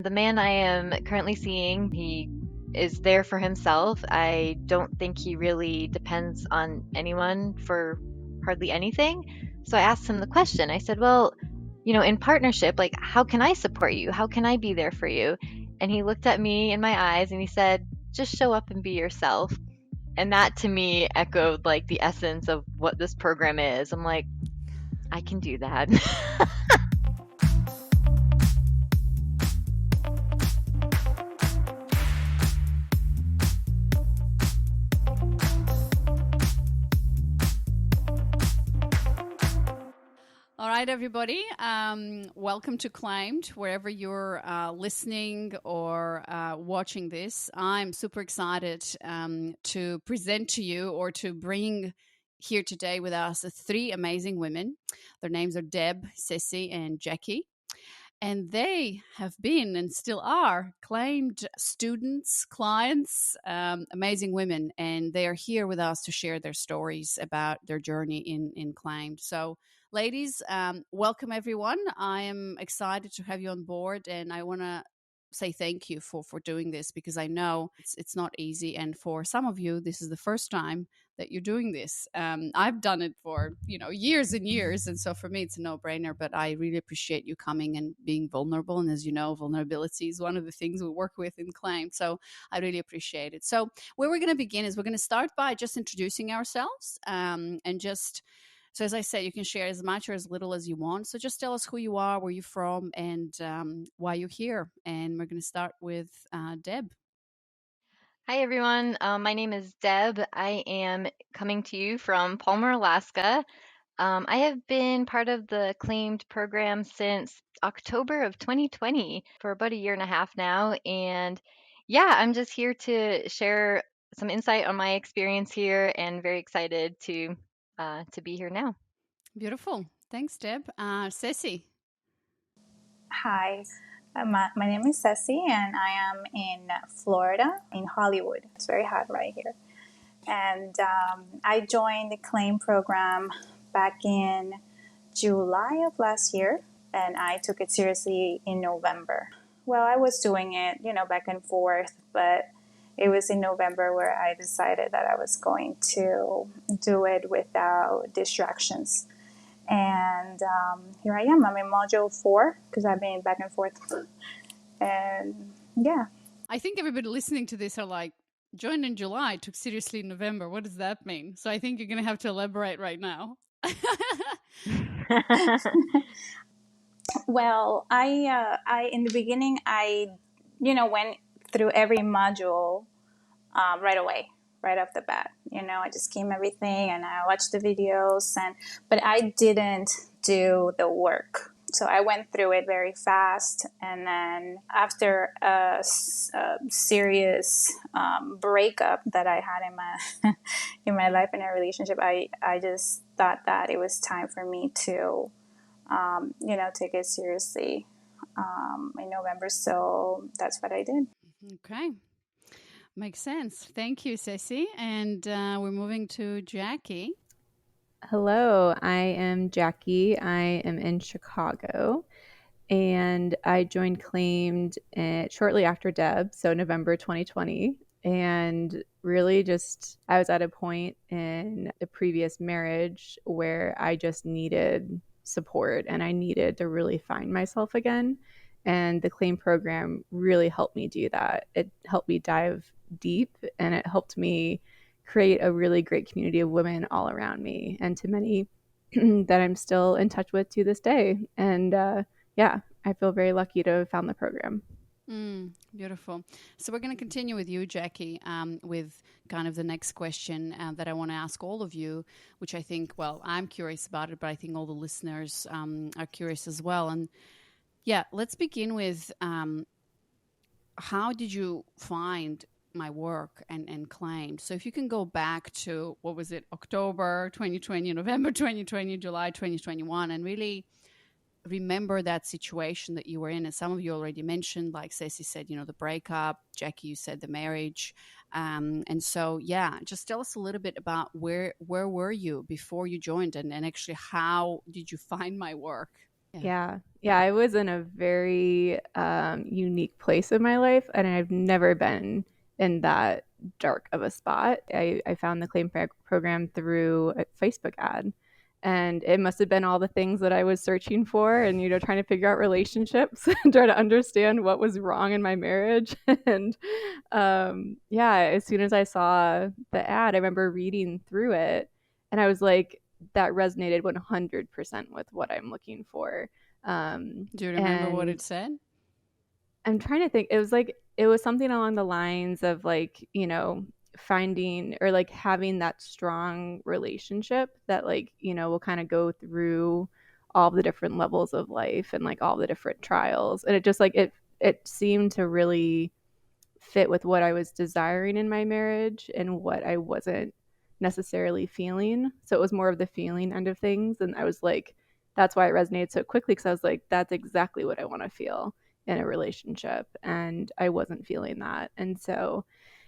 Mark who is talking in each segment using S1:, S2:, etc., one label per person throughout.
S1: The man I am currently seeing, he is there for himself. I don't think he really depends on anyone for hardly anything. So I asked him the question. I said, "Well, in partnership, like, how can I support you? How can I be there for you?" And he looked at me in my eyes and he said, "Just show up and be yourself." And that to me echoed like the essence of what this program is. I'm like, I can do that.
S2: All right, everybody. Welcome to Claimed, wherever you're listening or watching this. I'm super excited to present to you or to bring here today with us three amazing women. Their names are Deb, Ceci, and Jackie. And they have been and still are claimed students, clients, amazing women. And they are here with us to share their stories about their journey in claimed. So, ladies, welcome everyone. I am excited to have you on board. And I want to say thank you for doing this, because I know it's not easy. And for some of you, this is the first time that you're doing this. I've done it for years and years, and so for me it's a no-brainer. But I really appreciate you coming and being vulnerable. And as you know, vulnerability is one of the things we work with in Claim. So I really appreciate it. So where we're going to begin is we're going to start by just introducing ourselves, and just. So as I said, you can share as much or as little as you want. So just tell us who you are, where you're from, and why you're here. And we're going to start with Deb.
S1: Hi, everyone. My name is Deb. I am coming to you from Palmer, Alaska. I have been part of the Claimed program since October of 2020 for about a year and a half now. And yeah, I'm just here to share some insight on my experience here and very excited to be here now.
S2: Beautiful. Thanks, Deb. Ceci.
S3: Hi, my name is Ceci, and I am in Florida, in Hollywood. It's very hot right here. And I joined the CLAIM program back in July of last year, and I took it seriously in November. Well, I was doing it, back and forth, but it was in November where I decided that I was going to do it without distractions. And here I am. I'm in module 4 because I've been back and forth. And yeah.
S2: I think everybody listening to this are like, joined in July, took seriously in November. What does that mean? So I think you're going to have to elaborate right now.
S3: Well, I in the beginning, I went through every module right away, right off the bat. I just came everything and I watched the videos, but I didn't do the work. So I went through it very fast, and then after a serious breakup that I had in my in my life in a relationship, I just thought that it was time for me to take it seriously in November. So that's what I did.
S2: Okay. Makes sense. Thank you, Ceci. And we're moving to Jackie.
S4: Hello, I am Jackie. I am in Chicago, and I joined Claimed shortly after Deb, so November 2020. And really I was at a point in a previous marriage where I just needed support and I needed to really find myself again. And the Claim program really helped me do that. It helped me dive deep, and it helped me create a really great community of women all around me, and to many that I'm still in touch with to this day. And yeah, I feel very lucky to have found the program.
S2: Beautiful. So we're going to continue with you, Jackie, with kind of the next question that I want to ask all of you, which I think, well, I'm curious about it, but I think all the listeners are curious as well. And yeah, let's begin with how did you find my work and Claimed? So if you can go back to, what was it, October 2020, November 2020, July 2021, and really remember that situation that you were in. And some of you already mentioned, like Ceci said, the breakup. Jackie, you said the marriage. And so, yeah, just tell us a little bit about where were you before you joined, and actually how did you find my work? Yeah.
S4: Yeah, I was in a very unique place in my life, and I've never been in that dark of a spot. I found the program through a Facebook ad, and it must have been all the things that I was searching for, and trying to figure out relationships, and try to understand what was wrong in my marriage. And yeah, as soon as I saw the ad, I remember reading through it, and I was like, that resonated 100% with what I'm looking for.
S2: Do you remember what
S4: And
S2: it said?
S4: I'm trying to think. It was something along the lines of like, finding or like having that strong relationship that like, will kind of go through all the different levels of life and like all the different trials. And it just like it seemed to really fit with what I was desiring in my marriage and what I wasn't necessarily feeling. So it was more of the feeling end of things. And I was like, that's why it resonated so quickly, because I was like, that's exactly what I want to feel in a relationship. And I wasn't feeling that. And so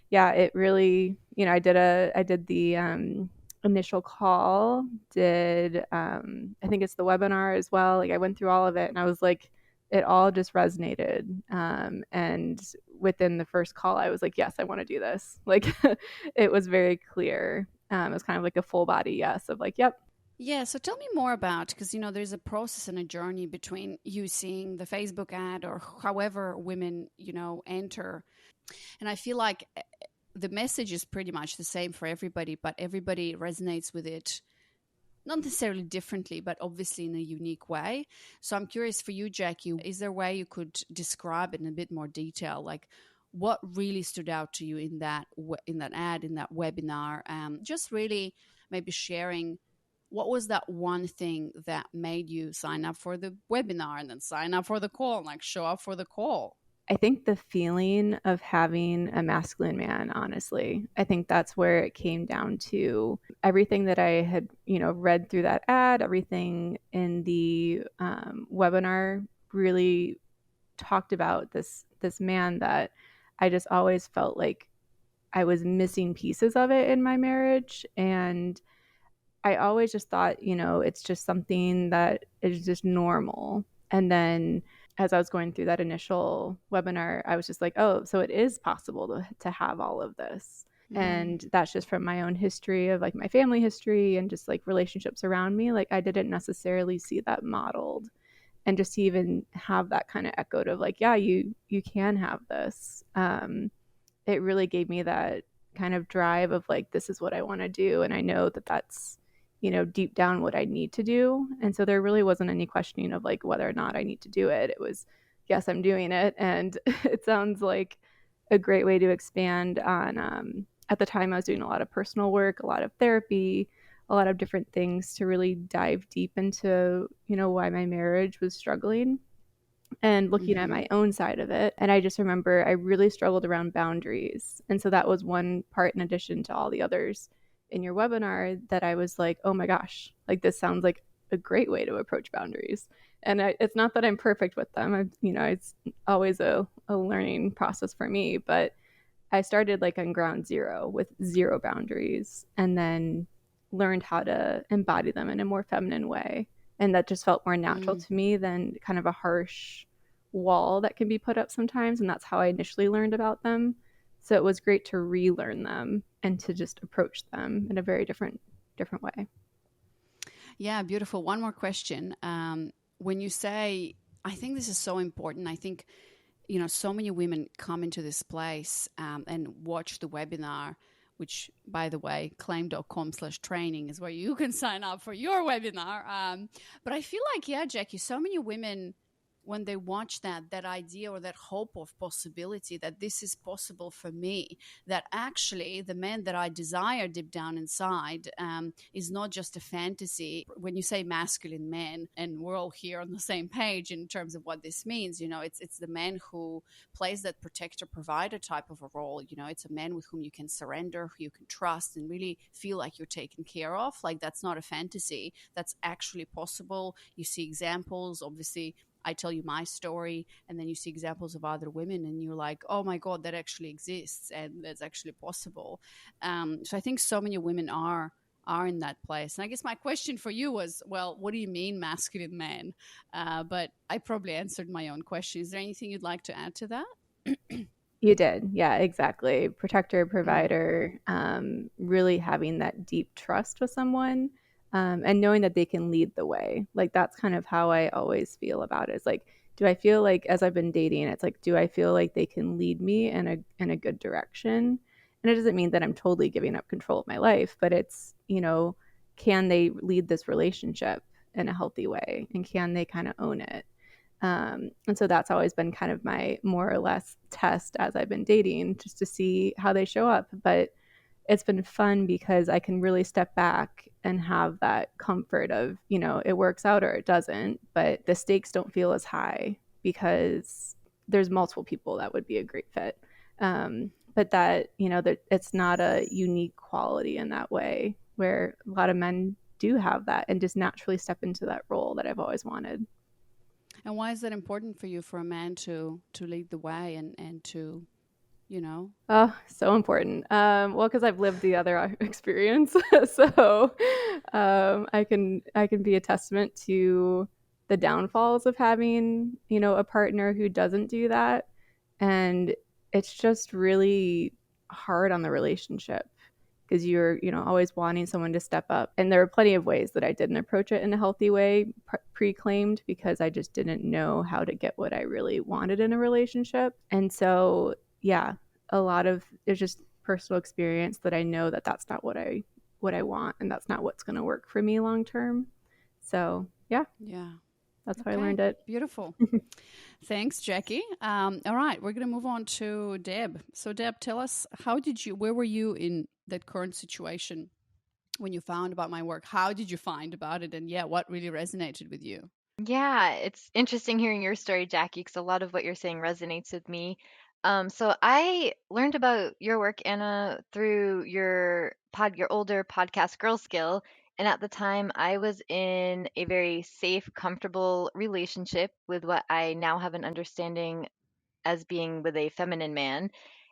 S4: yeah, it really, I did the initial call, did I think it's the webinar as well. Like I went through all of it and I was like, it all just resonated. And within the first call, I was like, yes, I want to do this. Like it was very clear. It was kind of like a full body yes of like, yep.
S2: Yeah, so tell me more about, because there's a process and a journey between you seeing the Facebook ad or however women enter, and I feel like the message is pretty much the same for everybody, but everybody resonates with it not necessarily differently, but obviously in a unique way. So I'm curious for you, Jackie, is there a way you could describe it in a bit more detail, like what really stood out to you in that ad, in that webinar? Just really maybe sharing what was that one thing that made you sign up for the webinar and then sign up for the call, like show up for the call.
S4: I think the feeling of having a masculine man, honestly, I think that's where it came down to. Everything that I had, read through that ad, everything in the webinar really talked about this man that I just always felt like I was missing pieces of it in my marriage. And I always just thought, it's just something that is just normal. And then as I was going through that initial webinar, I was just like, oh, so it is possible to have all of this.
S2: Mm.
S4: And that's just from my own history of like my family history and just like relationships around me. Like I didn't necessarily see that modeled. And just to even have that kind of echoed of like, yeah, you can have this. It really gave me that kind of drive of like, this is what I want to do. And I know that that's, deep down what I need to do. And so there really wasn't any questioning of like whether or not I need to do it. It was, yes, I'm doing it. And it sounds like a great way to expand on, at the time I was doing a lot of personal work, a lot of therapy, a lot of different things to really dive deep into, why my marriage was struggling and looking at
S2: Mm-hmm.
S4: my own side of it. And I just remember I really struggled around boundaries. And so that was one part in addition to all the others in your webinar that I was like, oh my gosh, like this sounds like a great way to approach boundaries. And it's not that I'm perfect with them. It's always a learning process for me, but I started like on ground zero with zero boundaries and then learned how to embody them in a more feminine way. And that just felt more natural
S2: Mm.
S4: to me than kind of a harsh wall that can be put up sometimes. And that's how I initially learned about them. So it was great to relearn them and to just approach them in a very different way.
S2: Yeah, beautiful. One more question. When you say, I think this is so important. I think, so many women come into this place and watch the webinar, which, by the way, claim.com/training is where you can sign up for your webinar. But I feel like, yeah, Jackie, so many women, when they watch that idea or that hope of possibility that this is possible for me, that actually the man that I desire deep down inside is not just a fantasy. When you say masculine man, and we're all here on the same page in terms of what this means, it's the man who plays that protector provider type of a role. It's a man with whom you can surrender, who you can trust, and really feel like you're taken care of. Like that's not a fantasy, that's actually possible. You see examples, obviously. I tell you my story, and then you see examples of other women, and you're like, oh my God, that actually exists and that's actually possible. So I think so many women are are in that place. And I guess my question for you was, well, what do you mean masculine man? But I probably answered my own question. Is there anything you'd like to add to that?
S4: You did. Yeah, exactly. Protector,
S2: Mm.
S4: provider, really having that deep trust with someone, and knowing that they can lead the way. Like, that's kind of how I always feel about it. It's like, do I feel like, as I've been dating, it's like, do I feel like they can lead me in a good direction? And it doesn't mean that I'm totally giving up control of my life, but it's, can they lead this relationship in a healthy way? And can they kind of own it? And so that's always been kind of my more or less test as I've been dating, just to see how they show up. But it's been fun because I can really step back and have that comfort of, it works out or it doesn't, but the stakes don't feel as high because there's multiple people that would be a great fit. But that, that it's not a unique quality in that way, where a lot of men do have that and just naturally step into that role that I've always wanted.
S2: And why is that important for you, for a man to lead the way and to, you know?
S4: Oh, so important. Well, because I've lived the other experience, so I can be a testament to the downfalls of having, a partner who doesn't do that, and it's just really hard on the relationship because you're, always wanting someone to step up. And there are plenty of ways that I didn't approach it in a healthy way, pre-claimed, because I just didn't know how to get what I really wanted in a relationship. And so, yeah, a lot of it's just personal experience that I know that that's not what I want, and that's not what's going to work for me long term. So, yeah,
S2: Yeah.
S4: that's how I
S2: Okay.
S4: learned it.
S2: Beautiful. Thanks, Jackie. All right, we're going to move on to Deb. So, Deb, tell us, where were you in that current situation when you found about my work? How did you find about it? And yeah, what really resonated with you?
S1: Yeah, it's interesting hearing your story, Jackie, because a lot of what you're saying resonates with me. So I learned about your work, Anna, through your older podcast, Girl Skill. And at the time, I was in a very safe, comfortable relationship with what I now have an understanding as being with a feminine man.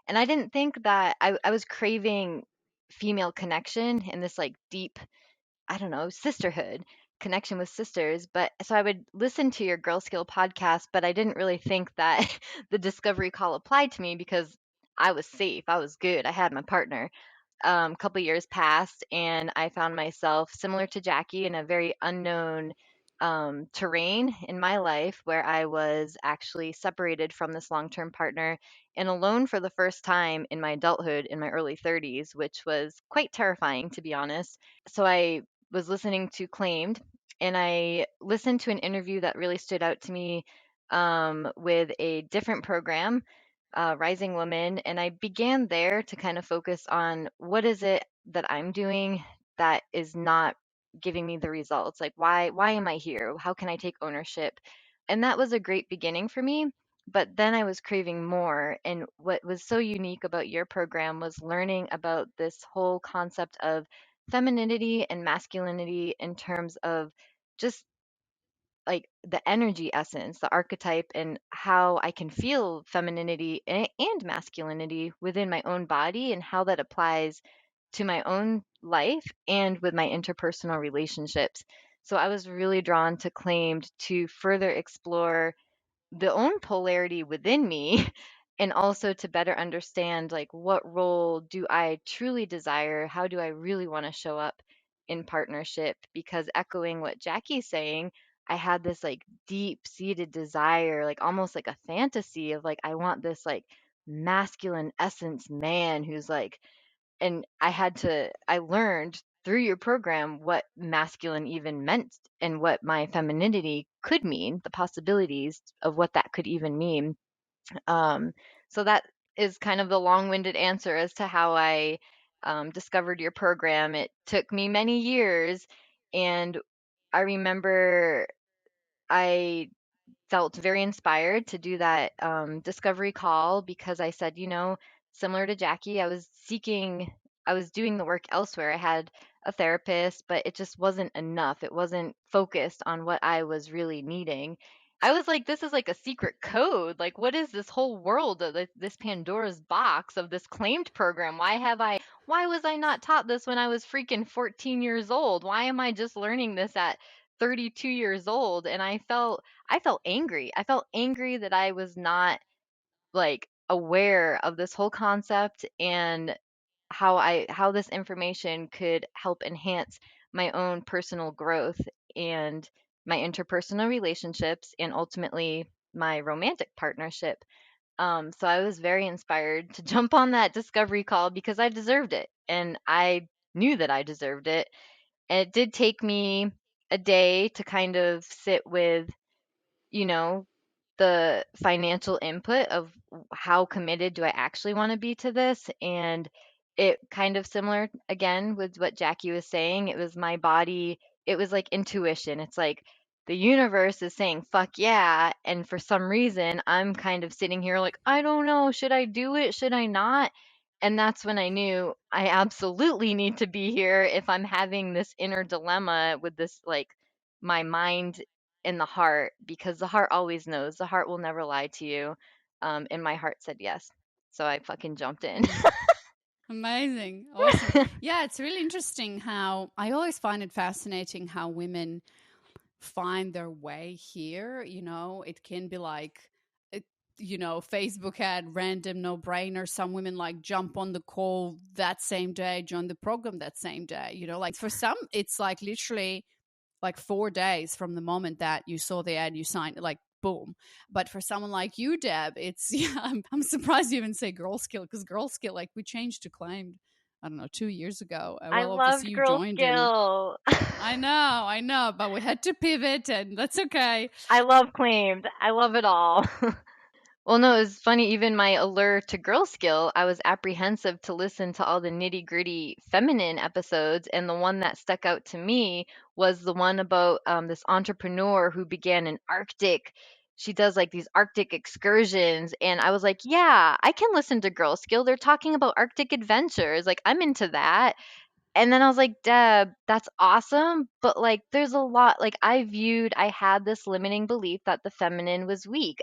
S1: And I didn't think that I was craving female connection in this like deep, I don't know, sisterhood, connection with sisters. But so I would listen to your Girl Skill podcast, but I didn't really think that the discovery call applied to me because I was safe. I was good. I had my partner. Couple years passed, and I found myself similar to Jackie in a very unknown terrain in my life where I was actually separated from this long term partner and alone for the first time in my adulthood in my early 30s, which was quite terrifying, to be honest. So I was listening to Claimed, and I listened to an interview that really stood out to me with a different program, Rising Woman, and I began there to kind of focus on what is it that I'm doing that is not giving me the results. Like, why am I here? How can I take ownership? And that was a great beginning for me. But then I was craving more. And what was so unique about your program was learning about this whole concept of femininity and masculinity in terms of just like the energy essence, the archetype, and how I can feel femininity and masculinity within my own body and how that applies to my own life and with my interpersonal relationships. So I was really drawn to Claimed to further explore the own polarity within me and also to better understand like what role do I truly desire, how do I really want to show up in partnership, because echoing what Jackie's saying, I had this like deep seated desire, like almost like a fantasy of like I want this like masculine essence man who's like, and I learned through your program what masculine even meant and what my femininity could mean, the possibilities of what that could even mean. Um, so that is kind of the long-winded answer as to how I discovered your program. It took me many years, and I remember I felt very inspired to do that discovery call because I said, similar to Jackie, I was doing the work elsewhere. I had a therapist, but it just wasn't enough. It wasn't focused on what I was really needing. I was like, this is like a secret code. Like, what is this whole world of this Pandora's box of this Claimed program? why was I not taught this when I was freaking 14 years old? Why am I just learning this at 32 years old? And I felt angry. I felt angry that I was not like aware of this whole concept and how this information could help enhance my own personal growth and my interpersonal relationships and ultimately my romantic partnership. So I was very inspired to jump on that discovery call because I deserved it and I knew that I deserved it. And it did take me a day to kind of sit with, you know, the financial input of how committed do I actually want to be to this. And it kind of similar again with what Jackie was saying. It was my body, it was like intuition. It's like the universe is saying, fuck yeah. And for some reason, I'm kind of sitting here like, I don't know, should I do it? Should I not? And that's when I knew I absolutely need to be here if I'm having this inner dilemma with this, like my mind in the heart, because the heart always knows. The heart will never lie to you. And my heart said yes. So I fucking jumped in.
S2: Mm. Amazing. Awesome. Yeah, it's really interesting how I always find it fascinating how women find their way here. It can be like, it, Facebook ad, random no brainer. Some women like jump on the call that same day, join the program that same day. Like for some, it's like literally like 4 days from the moment that you saw the ad, you signed it, like boom. But for someone like you, Deb, it's yeah, I'm surprised you even say Girl Skill, because Girl Skill, like we changed to Claimed, I don't know, 2 years ago.
S1: I
S2: Well, obviously
S1: loved
S2: you
S1: Girl
S2: joined in.
S1: Skill.
S2: I know, but we had to pivot, and that's okay.
S1: I love Claimed. I love it all. Well, no, it was funny. Even my allure to Girl Skill, I was apprehensive to listen to all the nitty gritty feminine episodes. And the one that stuck out to me was the one about this entrepreneur who began an Arctic. She does like these Arctic excursions. And I was like, yeah, I can listen to Girl Skill. They're talking about Arctic adventures. Like, I'm into that. And then I was like, Deb, that's awesome. But like, there's a lot, like, I had this limiting belief that the feminine was weak.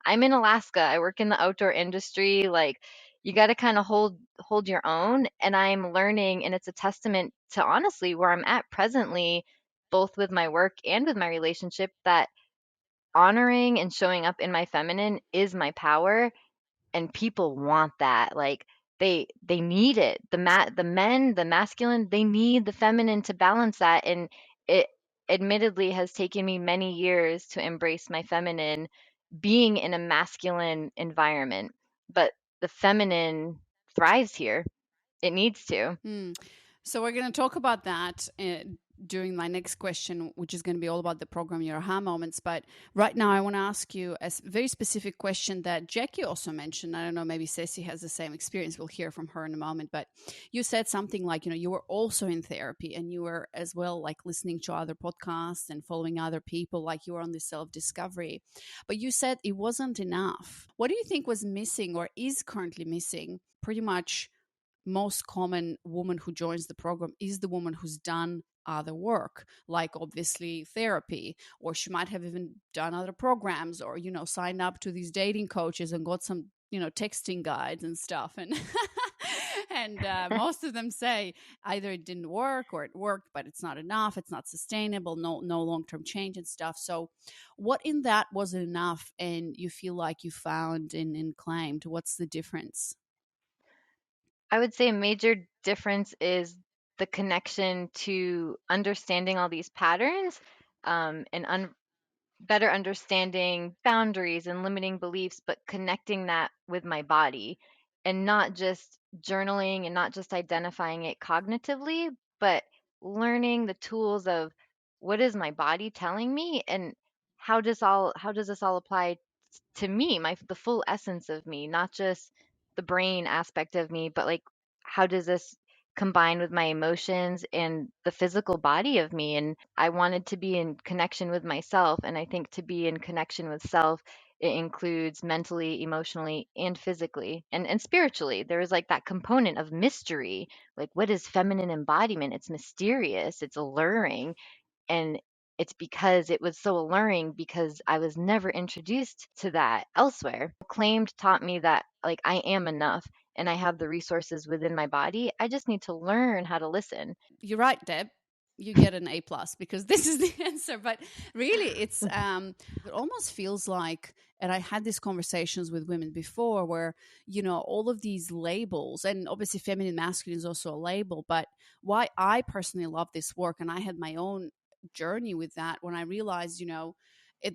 S1: I'm in Alaska. I work in the outdoor industry. Like, you got to kind of hold your own. And I'm learning, and it's a testament to honestly where I'm at presently, both with my work and with my relationship, that honoring and showing up in my feminine is my power, and people want that. Like they need it. The men, the masculine, they need the feminine to balance that. And it admittedly has taken me many years to embrace my feminine being in a masculine environment. But the feminine thrives here. It needs to.
S2: Hmm. So we're going to talk about that during my next question, which is going to be all about the program, your aha moments. But right now, I want to ask you a very specific question that Jackie also mentioned. I don't know, maybe Ceci has the same experience. We'll hear from her in a moment. But you said something like, you were also in therapy, and you were as well like listening to other podcasts and following other people, like you were on this self-discovery. But you said it wasn't enough. What do you think was missing or is currently missing? Pretty much most common woman who joins the program is the woman who's done other work, like obviously therapy, or she might have even done other programs, or signed up to these dating coaches and got some texting guides and stuff. And and most of them say either it didn't work or it worked but it's not enough, it's not sustainable, no long-term change and stuff. So what in that was enough and you feel like you found in Claimed? What's the difference?
S1: I would say a major difference is the connection to understanding all these patterns, and better understanding boundaries and limiting beliefs, but connecting that with my body and not just journaling and not just identifying it cognitively, but learning the tools of what is my body telling me and how does this all apply to me, the full essence of me, not just the brain aspect of me, but like how does this combine with my emotions and the physical body of me. And I wanted to be in connection with myself. And I think to be in connection with self, it includes mentally, emotionally, and physically and spiritually. There is like that component of mystery. Like, what is feminine embodiment? It's mysterious, it's alluring. And it's because it was so alluring because I was never introduced to that elsewhere. Claimed taught me that like I am enough and I have the resources within my body. I just need to learn how to listen.
S2: You're right, Deb. You get an A plus because this is the answer. But really, it almost feels like, and I had these conversations with women before where, all of these labels, and obviously feminine masculine is also a label, but why I personally love this work, and I had my own journey with that when I realized,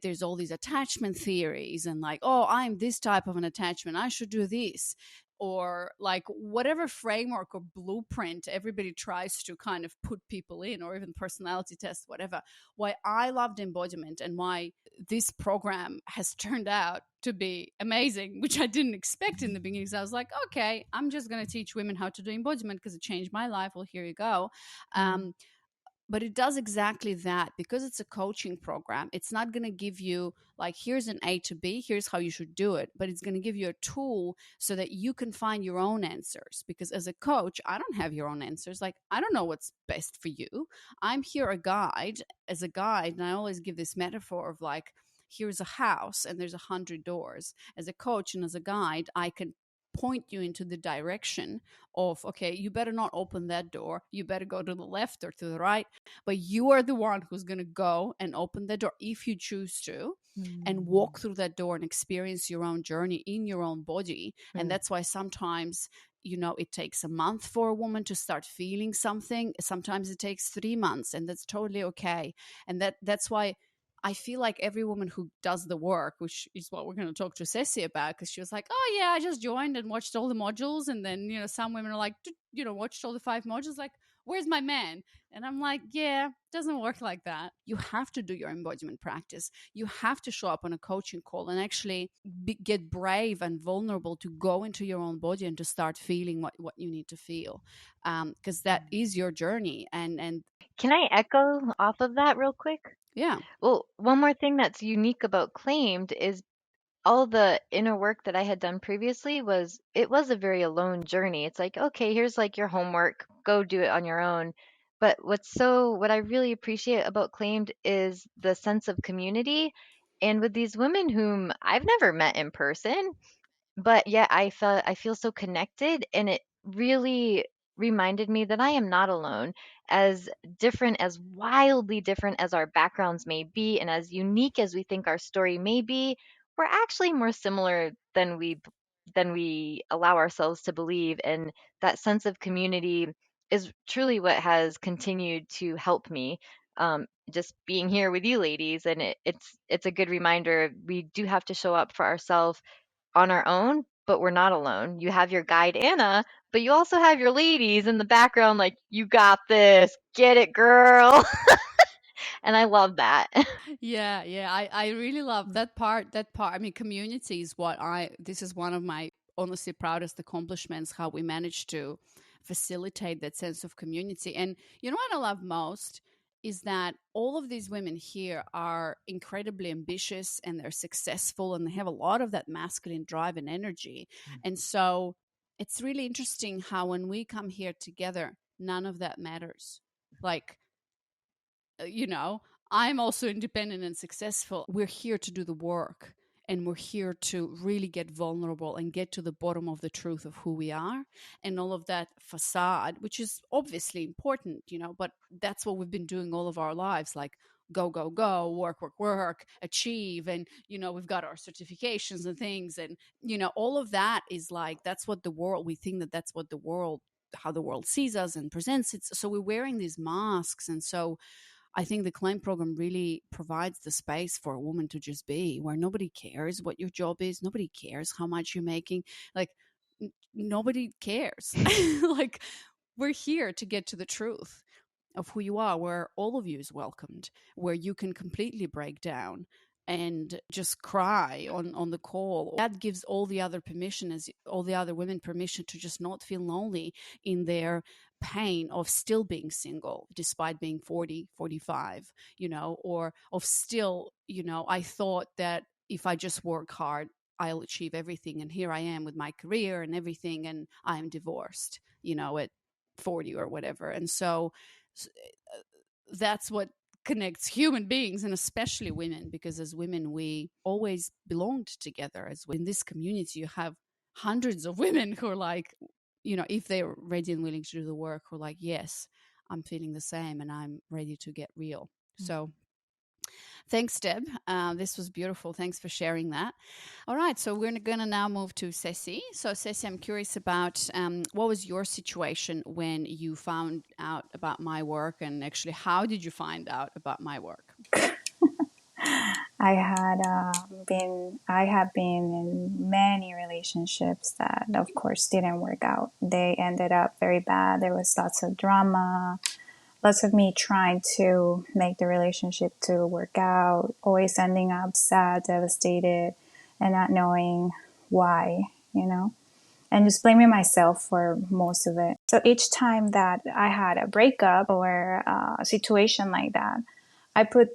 S2: there's all these attachment theories and like, oh, I'm this type of an attachment, I should do this, or like whatever framework or blueprint everybody tries to kind of put people in, or even personality tests, whatever. Why I loved embodiment and why this program has turned out to be amazing, which I didn't expect in the beginning. So I was like, okay, I'm just going to teach women how to do embodiment because it changed my life. Well, here you go. But it does exactly that. Because it's a coaching program, it's not going to give you like, here's an A to B, here's how you should do it, but it's going to give you a tool so that you can find your own answers. Because as a coach, I don't have your own answers. Like, I don't know what's best for you. I'm here as a guide, and I always give this metaphor of like, here's a house and there's 100 doors. As a coach and as a guide, I can point you into the direction of, okay, you better not open that door, you better go to the left or to the right, but you are the one who's going to go and open the door if you choose to, and walk through that door and experience your own journey in your own body. And that's why sometimes, it takes a month for a woman to start feeling something. Sometimes it takes 3 months, and that's totally okay. And that's why I feel like every woman who does the work, which is what we're going to talk to Ceci about, because she was like, oh, yeah, I just joined and watched all the modules. And then, some women are like, watched all the 5 modules. Like, where's my man? And I'm like, yeah, doesn't work like that. You have to do your embodiment practice. You have to show up on a coaching call and actually get brave and vulnerable to go into your own body and to start feeling what you need to feel. Because that is your journey. And
S1: Can I echo off of that real quick?
S2: yeah.
S1: Well, one more thing that's unique about Claimed is all the inner work that I had done previously it was a very alone journey. It's like, okay, here's like your homework, go do it on your own. But what I really appreciate about Claimed is the sense of community. And with these women whom I've never met in person, but yet I feel so connected, and it really reminded me that I am not alone. As different, as wildly different as our backgrounds may be, and as unique as we think our story may be, we're actually more similar than we allow ourselves to believe. And that sense of community is truly what has continued to help me. Just being here with you ladies, and it's a good reminder we do have to show up for ourselves on our own, but we're not alone. You have your guide, Anna, but you also have your ladies in the background, like, you got this, get it, girl. And I love that.
S2: Yeah, I really love that part. I mean, community is this is one of my honestly proudest accomplishments, how we managed to facilitate that sense of community. And you know what I love most is that all of these women here are incredibly ambitious and they're successful and they have a lot of that masculine drive and energy. And so it's really interesting how when we come here together, none of that matters. Like, you know, I'm also independent and successful. We're here to do the work, and we're here to really get vulnerable and get to the bottom of the truth of who we are, and all of that facade, which is obviously important, but that's what we've been doing all of our lives. Like, go, go, go, work, achieve. And, we've got our certifications and things. And, all of that is like, we think that that's what how the world sees us and presents it. So we're wearing these masks. And so I think the Claim program really provides the space for a woman to just be, where nobody cares what your job is. Nobody cares how much you're making. Like, nobody cares. Like, we're here to get to the truth of who you are, where all of you is welcomed, where you can completely break down and just cry on the call. That gives all the other women permission to just not feel lonely in their pain of still being single despite being 40, 45, or of still, I thought that if I just work hard, I'll achieve everything. And here I am with my career and everything, and I'm divorced, at 40 or whatever. And so that's what connects human beings, and especially women, because as women we always belonged together. As in this community, you have hundreds of women who are like, if they're ready and willing to do the work, who are like, yes, I'm feeling the same and I'm ready to get real. So thanks, Deb. This was beautiful. Thanks for sharing that. All right, so we're going to now move to Ceci. So, Ceci, I'm curious about what was your situation when you found out about my work, and actually, how did you find out about my work?
S3: I have been in many relationships that, of course, didn't work out. They ended up very bad. There was lots of drama, lots of me trying to make the relationship to work out, always ending up sad, devastated, and not knowing why, and just blaming myself for most of it. So each time that I had a breakup or a situation like that, I put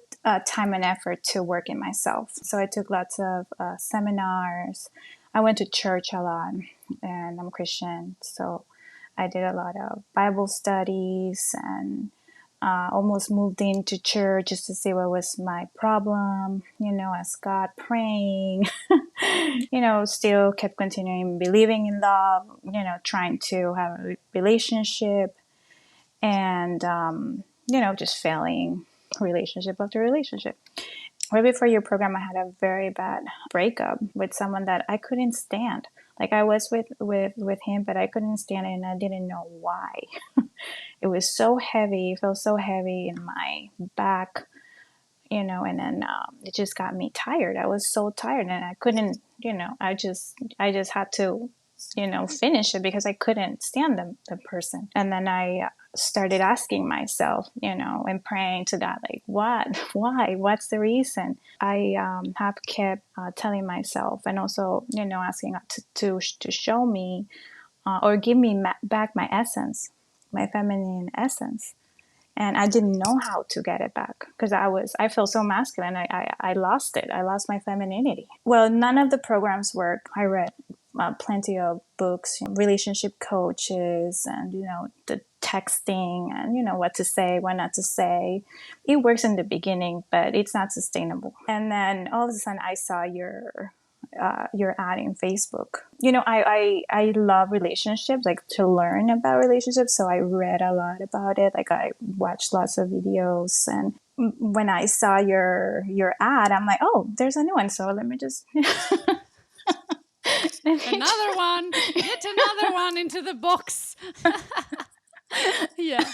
S3: time and effort to work in myself. So I took lots of seminars. I went to church a lot, and I'm Christian, so I did a lot of Bible studies and almost moved into church just to see what was my problem, ask God, praying, still kept continuing believing in love, trying to have a relationship and, just failing relationship after relationship. Right before your program, I had a very bad breakup with someone that I couldn't stand. Like I was with him, but I couldn't stand it and I didn't know why. It was so heavy, it felt so heavy in my back, and then it just got me tired. I was so tired and I couldn't, I just had to, finish it because I couldn't stand the person. And then I started asking myself, and praying to God, like, what, why, what's the reason? I have kept telling myself and also, asking God to show me or give me back my essence, my feminine essence. And I didn't know how to get it back because I felt so masculine. I lost it. I lost my femininity. Well, none of the programs work. I read plenty of books, relationship coaches, and the texting, and what to say, what not to say. It works in the beginning, but it's not sustainable. And then all of a sudden, I saw your ad in Facebook. I love relationships, like to learn about relationships. So I read a lot about it. Like I watched lots of videos, and when I saw your ad, I'm like, oh, there's a new one. So let me just
S2: Another one, yet another one into the box. Yeah.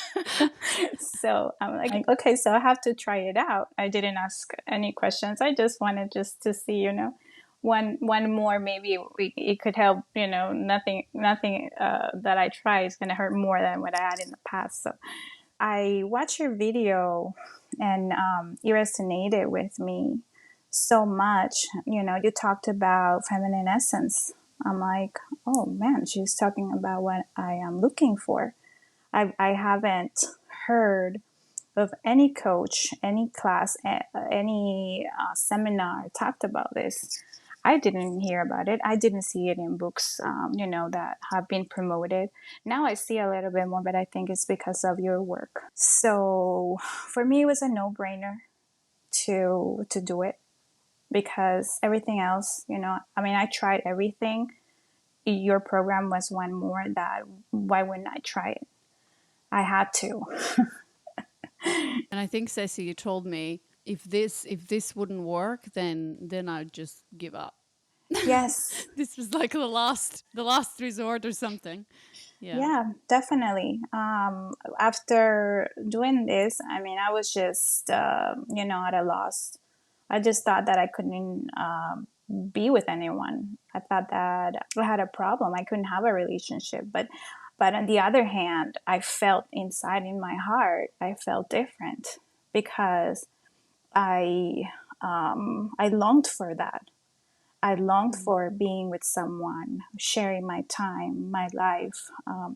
S3: So I'm like, okay, so I have to try it out. I didn't ask any questions. I just wanted just to see, one more, maybe it could help, nothing that I try is going to hurt more than what I had in the past. So I watched your video and it resonated with me so much. You talked about feminine essence. I'm like, oh man, she's talking about what I am looking for. I haven't heard of any coach, any class, any seminar talked about this. I didn't hear about it. I didn't see it in books, that have been promoted. Now I see a little bit more, but I think it's because of your work. So for me, it was a no-brainer to do it because everything else, I tried everything. Your program was one more that why wouldn't I try it? I had to.
S2: And I think, Ceci, you told me if this wouldn't work, then I'd just give up.
S3: Yes.
S2: This was like the last resort or something.
S3: Yeah, definitely. After doing this, I was just, at a loss. I just thought that I couldn't be with anyone. I thought that I had a problem. I couldn't have a relationship. But on the other hand, I felt inside in my heart, I felt different because I I longed for that. I longed for being with someone, sharing my time, my life,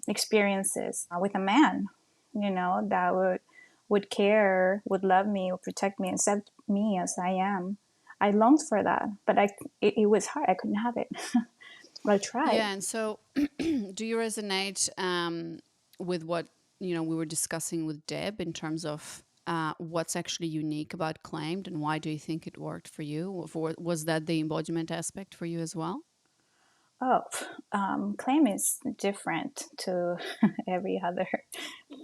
S3: experiences with a man, that would care, would love me, would protect me, accept me as I am. I longed for that, but it was hard. I couldn't have it. I tried.
S2: Yeah, and so do you resonate with what we were discussing with Deb in terms of what's actually unique about Claimed, and why do you think it worked for you? Was that the embodiment aspect for you as well?
S3: Oh, claim is different to every other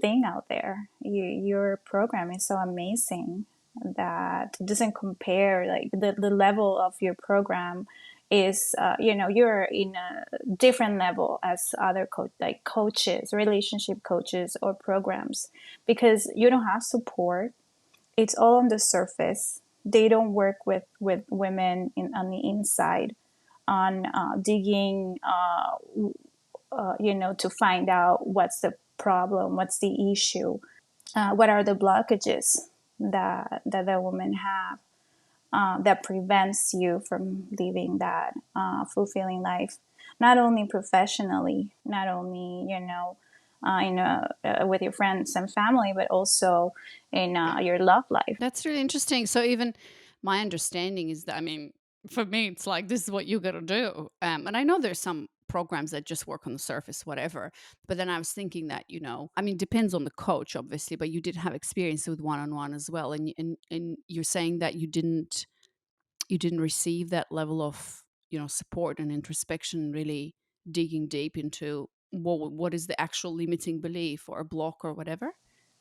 S3: thing out there. Your program is so amazing that it doesn't compare. Like the level of your program is, you're in a different level as other like coaches, relationship coaches, or programs, because you don't have support. It's all on the surface. They don't work with women on the inside on digging, to find out what's the problem, what's the issue, what are the blockages that the women have that prevents you from living that fulfilling life, not only professionally, not only with your friends and family, but also in your love life.
S2: That's really interesting. So even my understanding is that, I mean, for me, it's like this is what you got to do. And I know there's some programs that just work on the surface, whatever. But then I was thinking that, I mean, depends on the coach, obviously, but you did have experience with one-on-one as well, and you're saying that you didn't receive that level of support and introspection, really digging deep into what is the actual limiting belief or block or whatever.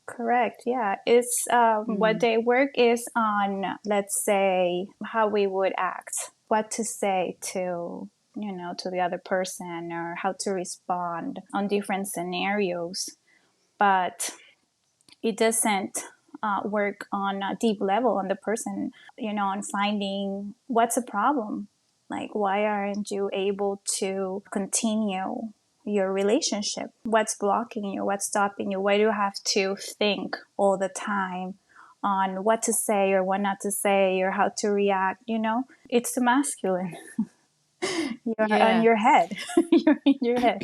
S3: Correct. Yeah. It's what
S2: Mm.
S3: they work is on, let's say, how we would act, what to say to the other person, or how to respond on different scenarios. But it doesn't work on a deep level on the person, on finding what's a problem. Like, why aren't you able to continue your relationship? What's blocking you? What's stopping you? Why do you have to think all the time on what to say or what not to say or how to react? It's too masculine. You're on
S2: Yeah.
S3: your head. You're in your head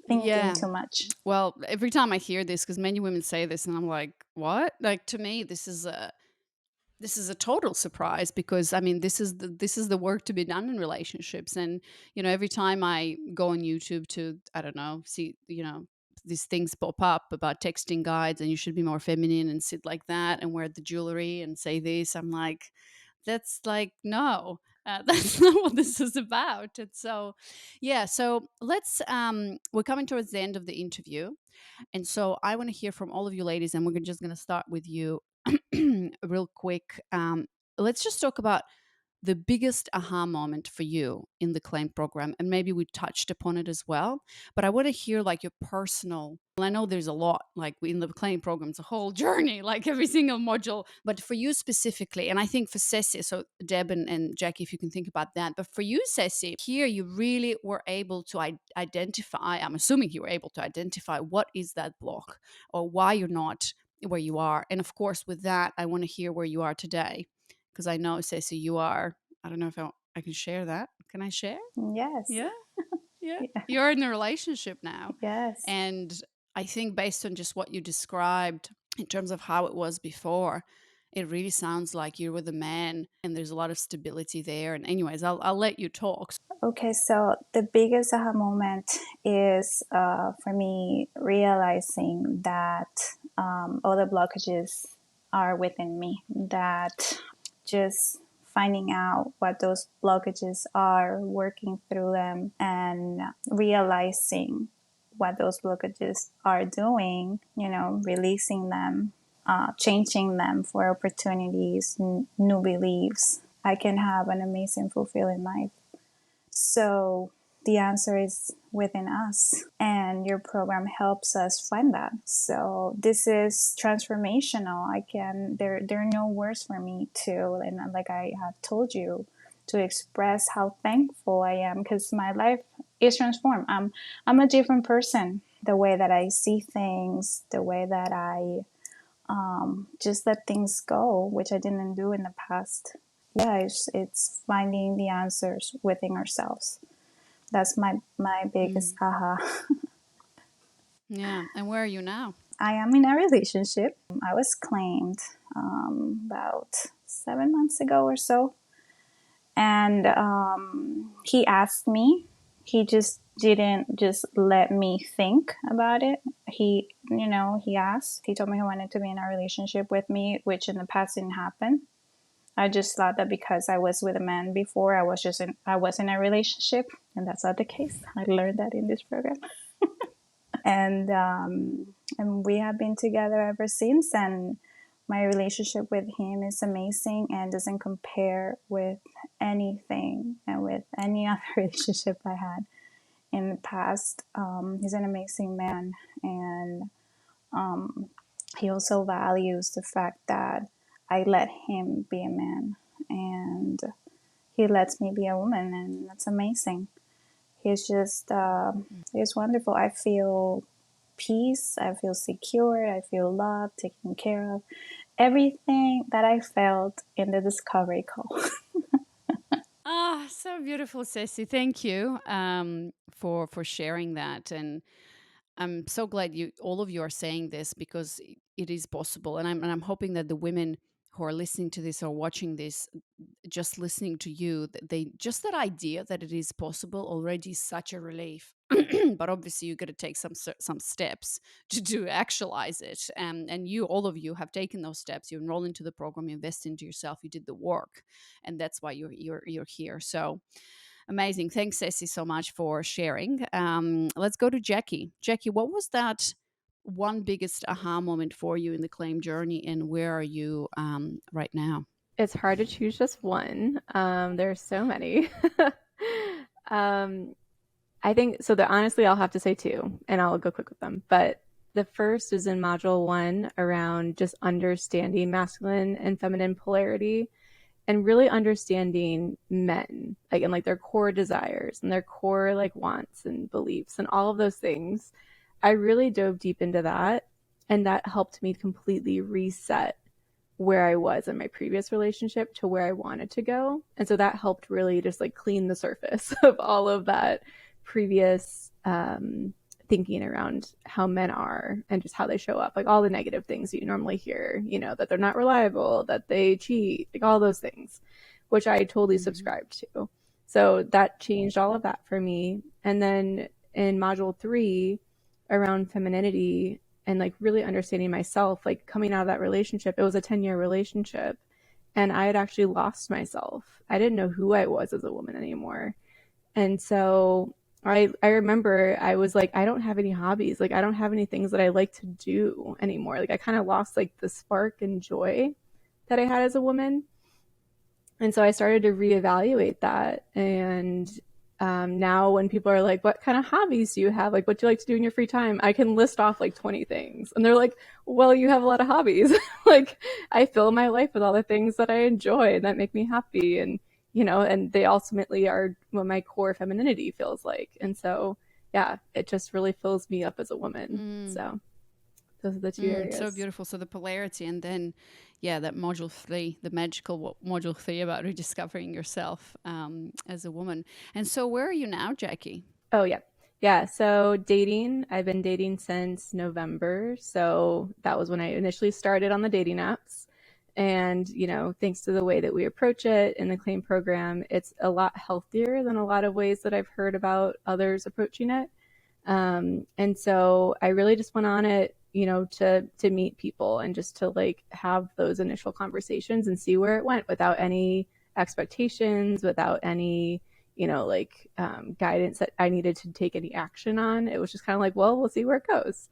S3: thinking
S2: Yeah.
S3: too much.
S2: Well, every time I hear this, because many women say this, and I'm like, what? Like, to me, this is a total surprise, because I mean, this is the work to be done in relationships. And every time I go on YouTube to, I don't know, see, these things pop up about texting guides, and you should be more feminine and sit like that and wear the jewelry and say this, I'm like, that's like, no. That's not what this is about. And so, yeah. So we're coming towards the end of the interview, and so I want to hear from all of you ladies, and we're just going to start with you real quick. Let's just talk about the biggest aha moment for you in the Claim program. And maybe we touched upon it as well, but I want to hear like your personal. I know there's a lot, like in the Claim program, it's a whole journey, like every single module. But for you specifically, and I think for Ceci, so Deb and Jackie, if you can think about that. But for you, Ceci, here you really were able to identify, I'm assuming you were able to identify what is that block or why you're not where you are. And of course, with that, I want to hear where you are today, because I know, Ceci, you are. I don't know if I can share that. Can I share?
S3: Yes.
S2: Yeah, yeah.
S3: Yeah.
S2: You're in a relationship now,
S3: Yes.
S2: and I think based on just what you described in terms of how it was before, it really sounds like you're with a man, and there's a lot of stability there. And anyways, I'll let you talk.
S3: Okay, so the biggest aha moment is for me realizing that all the blockages are within me, that just finding out what those blockages are, working through them, and realizing what those blockages are doing, releasing them, changing them for opportunities, new beliefs. I can have an amazing, fulfilling life. So the answer is within us, and your program helps us find that. So this is transformational. There are no words for me to, and like I have told you, to express how thankful I am, because my life is transformed. I'm a different person. The way that I see things, the way that I just let things go, which I didn't do in the past. Yeah, it's finding the answers within ourselves. That's my biggest
S2: Mm.
S3: aha.
S2: Yeah. And where are you now?
S3: I am in a relationship. I was claimed about 7 months ago or so, and he asked me. He just didn't just let me think about it. He asked. He told me he wanted to be in a relationship with me, which in the past didn't happen. I just thought that because I was with a man before, I was in a relationship, and that's not the case. I learned that in this program, and we have been together ever since. And my relationship with him is amazing and doesn't compare with anything and with any other relationship I had in the past. He's an amazing man, and he also values the fact that I let him be a man, and he lets me be a woman, and that's amazing. He's just, he's wonderful. I feel peace, I feel secure, I feel loved, taken care of. Everything that I felt in the discovery call.
S2: Ah, so beautiful, Ceci. Thank you for sharing that. And I'm so glad you all of you are saying this because it is possible. And I'm hoping that the women who are listening to this or watching this, just listening to you, they just that idea that it is possible already is such a relief. But obviously, you got to take some steps to actualize it. And you, all of you, have taken those steps. You enroll into the program, you invest into yourself, you did the work, and that's why you're here. So amazing. Thanks, Ceci, so much for sharing. Let's go to Jackie. Jackie, what was that one biggest aha moment for you in the claim journey, and where are you right now?
S4: It's hard to choose just one. There are so many. um, I think so. Honestly, I'll have to say two, and I'll go quick with them. But the first is in module one around just understanding masculine and feminine polarity and really understanding men, like and like their core desires and their core like wants and beliefs and all of those things. I really dove deep into that, and that helped me completely reset where I was in my previous relationship to where I wanted to go. And so that helped really just like clean the surface of all of that previous thinking around how men are and just how they show up, like all the negative things you normally hear, you know, that they're not reliable, that they cheat, like all those things, which I totally subscribed to. So that changed all of that for me. And then in module three, around femininity, and like really understanding myself, like coming out of that relationship, it was a 10-year relationship, and I had actually lost myself. I didn't know who I was as a woman anymore. And so I remember I was like, I don't have any hobbies. Like I don't have any things that I like to do anymore. Like I kind of lost like the spark and joy that I had as a woman. And so I started to reevaluate that. And now when people are like, what kind of hobbies do you have? Like, what do you like to do in your free time? I can list off like 20 things. And they're like, well, you have a lot of hobbies. Like, I fill my life with all the things that I enjoy and that make me happy. And, you know, and they ultimately are what my core femininity feels like. And so, yeah, it just really fills me up as a woman.
S2: Mm.
S4: So those are the two
S2: So
S4: areas.
S2: beautiful. So the polarity, and then, yeah, that module three, the magical module three about rediscovering yourself as a woman. And so, where are you now, Jackie?
S4: Oh, yeah. Yeah. So dating, I've been dating since November. So that was when I initially started on the dating apps. And, you know, thanks to the way that we approach it in the claim program, it's a lot healthier than a lot of ways that I've heard about others approaching it. And so I really just went on it, you know, to meet people and just to like have those initial conversations and see where it went without any expectations, without any, you know, like guidance that I needed to take any action on. It was just kind of like, well, we'll see where it goes.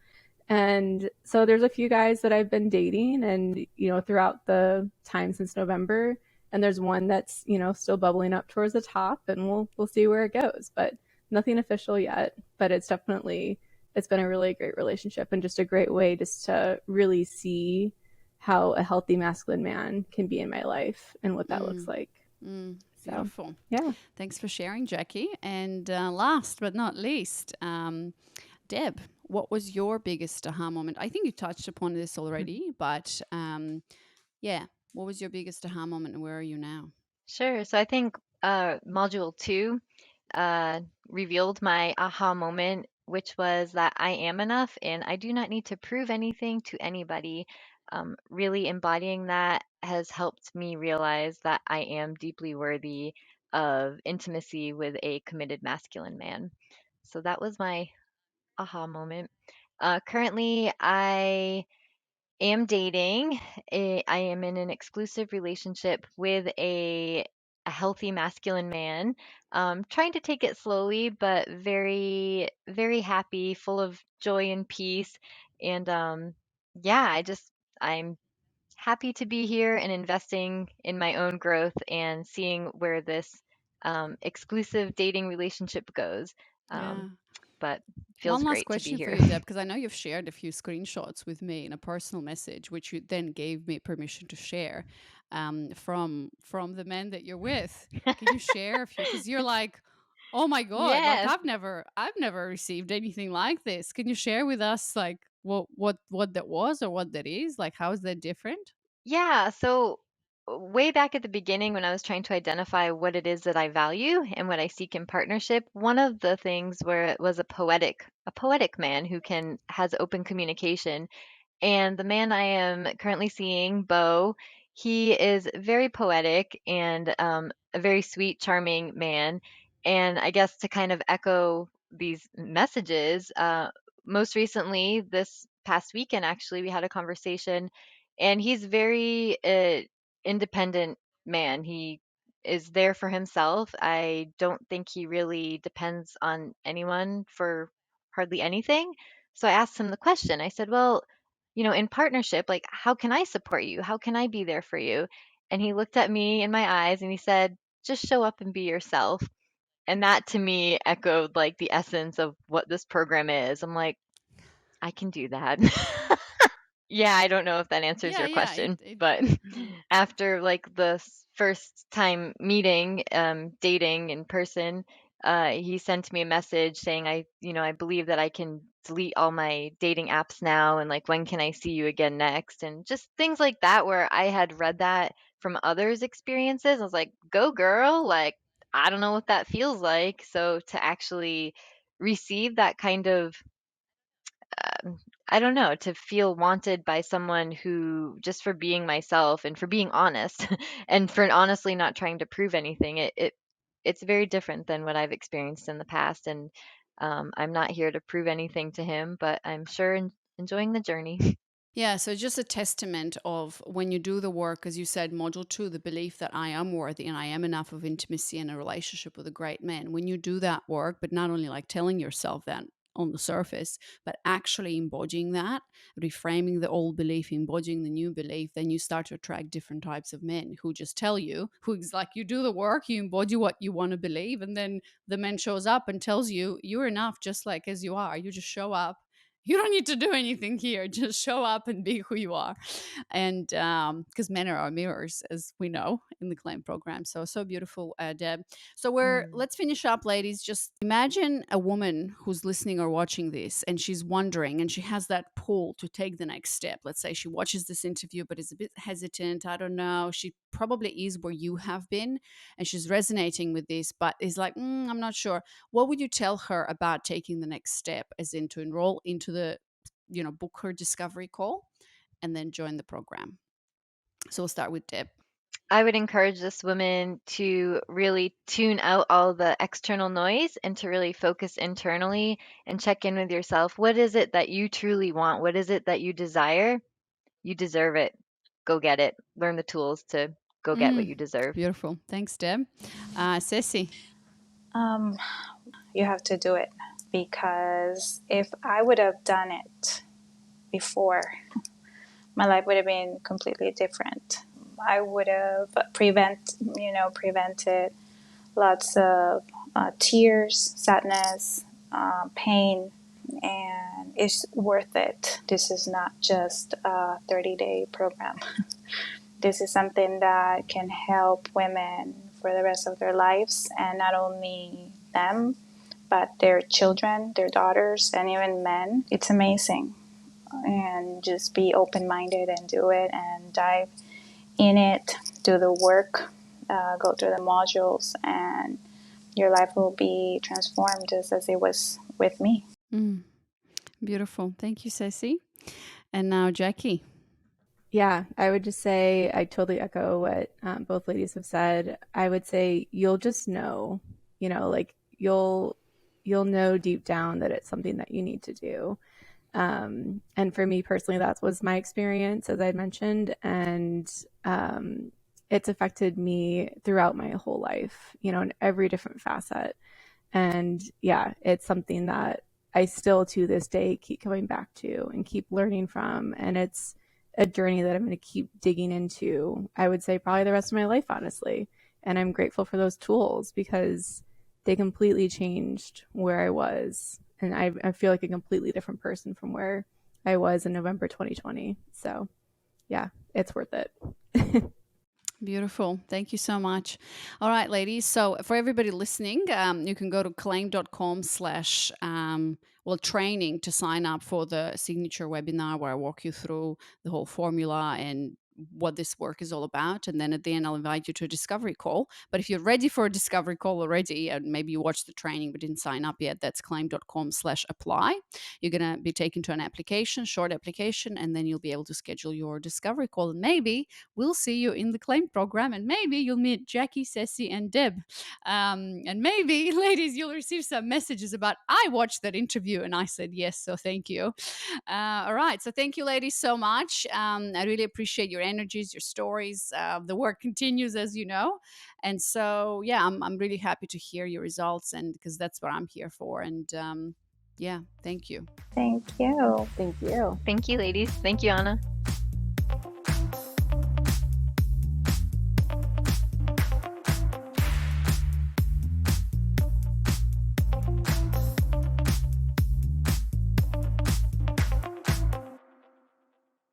S4: And so there's a few guys that I've been dating, and you know, throughout the time since November, and there's one that's, you know, still bubbling up towards the top, and we'll see where it goes. But nothing official yet, but it's been a really great relationship and just a great way just to really see how a healthy masculine man can be in my life and what that looks
S2: Mm.
S4: like. So,
S2: Beautiful.
S4: yeah.
S2: Thanks for sharing, Jackie. And last but not least, Deb, what was your biggest aha moment? I think you touched upon this already, but yeah, what was your biggest aha moment, and where are you now?
S1: Sure. So I think module two revealed my aha moment, which was that I am enough and I do not need to prove anything to anybody. Really embodying that has helped me realize that I am deeply worthy of intimacy with a committed masculine man. So that was my aha moment. Currently, I am dating. I am in an exclusive relationship with a healthy masculine man. Trying to take it slowly, but very, very happy, full of joy and peace. And yeah, I'm happy to be here and investing in my own growth and seeing where this exclusive dating relationship goes.
S2: Yeah.
S1: But
S2: One
S1: feels
S2: last
S1: great to be
S2: question for
S1: here.
S2: you, Deb, because I know you've shared a few screenshots with me in a personal message, which you then gave me permission to share from the men that you're with. Can you share a few? Because you're like, oh my god, like
S1: Yes.
S2: I've never received anything like this. Can you share with us like what that was or what that is? Like how is that different?
S1: Yeah, so way back at the beginning when I was trying to identify what it is that I value and what I seek in partnership, one of the things where it was a poetic man who can has open communication. And the man I am currently seeing, Bo, he is very poetic and a very sweet, charming man. And I guess to kind of echo these messages, most recently, this past weekend, actually, we had a conversation, and he's very independent man. He is there for himself. I don't think he really depends on anyone for hardly anything. So I asked him the question. I said, well, in partnership, like, how can I support you? How can I be there for you? And he looked at me in my eyes and he said, just show up and be yourself. And that to me echoed like the essence of what this program is. I'm like, I can do that. Yeah, I don't know if that answers
S2: Yeah,
S1: your
S2: yeah.
S1: question,
S2: It
S1: but
S2: mm,
S1: after like the first time meeting, dating in person, he sent me a message saying, I believe that I can delete all my dating apps now, and like, when can I see you again next? And just things like that, where I had read that from others' experiences. I was like, go girl, like, I don't know what that feels like. So to actually receive that kind of I don't know, to feel wanted by someone who just for being myself and for being honest and for honestly not trying to prove anything, it's very different than what I've experienced in the past. And I'm not here to prove anything to him, but I'm sure enjoying the journey.
S2: Yeah, so just a testament of when you do the work, as you said, module two, the belief that I am worthy and I am enough of intimacy in a relationship with a great man. When you do that work, but not only like telling yourself that on the surface, but actually embodying that, reframing the old belief, embodying the new belief, then you start to attract different types of men who just tell you, who's like, you do the work, you embody what you want to believe, and then the man shows up and tells you, you're enough just like as you are. You just show up, you don't need to do anything here. Just show up and be who you are. And because men are our mirrors, as we know in the claim program. So beautiful, Deb. So
S1: Mm.
S2: let's finish up, ladies. Just imagine a woman who's listening or watching this and she's wondering and she has that pull to take the next step. Let's say she watches this interview but is a bit hesitant. I don't know. She probably is where you have been and she's resonating with this, but is like, I'm not sure. What would you tell her about taking the next step, as in to enroll into the, book her discovery call and then join the program? So we'll start with Deb.
S1: I would encourage this woman to really tune out all the external noise and to really focus internally and check in with yourself. What is it that you truly want? What is it that you desire? You deserve it. Go get it. Learn the tools to go get what
S2: Mm,
S1: you deserve.
S2: beautiful. Thanks, Deb. Ceci.
S3: Um, you have to do it because if I would have done it before, my life would have been completely different. I would have prevented lots of tears, sadness, pain, and it's worth it. This is not just a 30-day program. This is something that can help women for the rest of their lives, and not only them, but their children, their daughters, and even men. It's amazing. And just be open minded and do it and dive in it, do the work, go through the modules, and your life will be transformed just as it was with me.
S2: Mm, beautiful. Thank you, Ceci. And now, Jackie.
S4: Yeah, I would just say I totally echo what both ladies have said. I would say you'll just know, like you'll know deep down that it's something that you need to do. And for me personally, that was my experience, as I mentioned. And it's affected me throughout my whole life, in every different facet. And yeah, it's something that I still to this day keep coming back to and keep learning from. And it's a journey that I'm going to keep digging into, I would say, probably the rest of my life, honestly. And I'm grateful for those tools because they completely changed where I was. And I feel like a completely different person from where I was in November 2020. So yeah, it's worth it.
S2: Beautiful. Thank you so much. All right, ladies. So for everybody listening, you can go to claim.com/training to sign up for the signature webinar where I walk you through the whole formula and what this work is all about. And then at the end, I'll invite you to a discovery call. But if you're ready for a discovery call already, and maybe you watched the training but didn't sign up yet, that's claim.com/apply. You're going to be taken to an application, short application, and then you'll be able to schedule your discovery call. And maybe we'll see you in the claim program, and maybe you'll meet Jackie, Ceci, and Deb. And maybe, ladies, you'll receive some messages about, I watched that interview and I said yes, so thank you. All right, so thank you, ladies, so much. I really appreciate your energies, your stories. The work continues, as you know. And so, yeah, I'm really happy to hear your results, and because that's what I'm here for. And yeah, thank you.
S3: Thank you.
S4: Thank you.
S1: Thank you, ladies. Thank you, Anna.